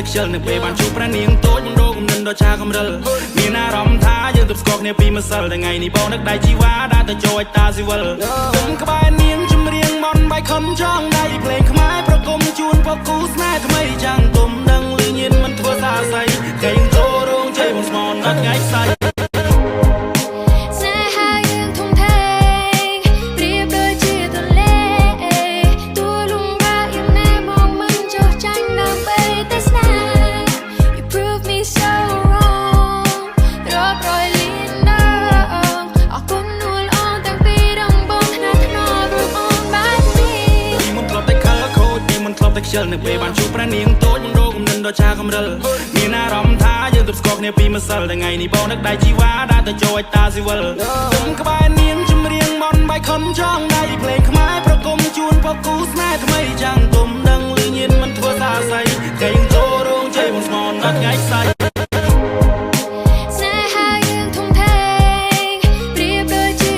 តែខ្ជិលនៅពេលបានជួបប្រានាងតូចមិនរកគំនិតដ៏ឆាកំរិលមានអារម្មណ៍ថាយើងទប់ស្គាល់គ្នាពីម្សិលថ្ងៃនេះបងនឹកដៃជីវ៉ាដើរទៅចូលតាស៊ីវិលគុំក្បែរនាងជំរៀងមន់បាយខំចង់ដៃភ្លេងខ្មែរប្រគំជូនពកគូស្នេហ៍ថ្មីចាំងទុំដឹងលឺញៀនមិនធ្វើសាស័យកែងចូលរងជ័យបងស្មនអត់ថ្ងៃស្អែកខ្ជិលនៅពេលបានជួបប្រានាងតូចមិនរកគំនិតដ៏ឆាកំរិលមានអារម្មណ៍ថាយើងទប់ស្គាល់គ្នាពីម្សិលថ្ងៃនេះបងនឹកដៃជីវ៉ាដើរទៅចូលតាស៊ីវិលគុំក្បែរនាងជំរៀងមន់បាយខំចង់ដៃភ្លេងខ្មែរប្រគំជូនពកគូស្នេហ៍ថ្មីចាំងទុំដឹងលឺញៀនមិនធ្វើសាស័យកែងចូលរងជ័យបងស្មនអត់ថ្ងៃស្អែកHãy subscribe cho kênh Ghiền Mì Gõ để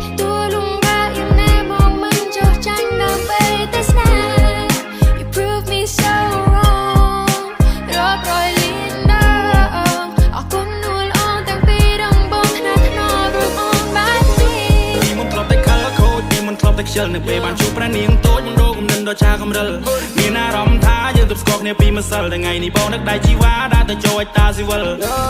không bỏ lỡ những video hấp dẫn Hãy subscribe cho kênh Ghiền Mì Gõ để không bỏ lỡ những video hấp dẫn Hãy subscribe cho kênh Ghiền Mì Gõ để không bỏ lỡ những video hấp dẫn Hãy subscribe cho kênh Ghiền Mì Gõ để không bỏ lỡ những video hấp dẫn ខ្ជិលនៅពេលបានជួបប្រានាងតូចមិនរកគំនិតដ៏ឆាកំរិលមានអារម្មណ៍ថាយើងទប់ស្គាល់គ្នាពីម្សិលថ្ងៃនេះបងនឹកដៃជីវ៉ាដើរទៅចូលតាស៊ីវិល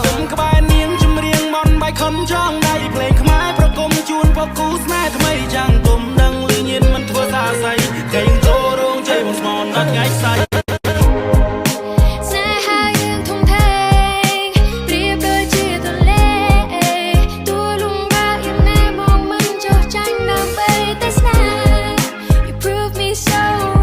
គុំក្បែរនាងជំរៀងមន់បាយខំចង់ដៃភ្លេងខ្មែរប្រគំជូនពកគូស្នេហ៍ថ្មីចាំងទុំដឹងលឺញៀនមិនធ្វើសាស័យកែងចូលរងជ័យបងស្មនអត់ថ្ងៃស្អែកSo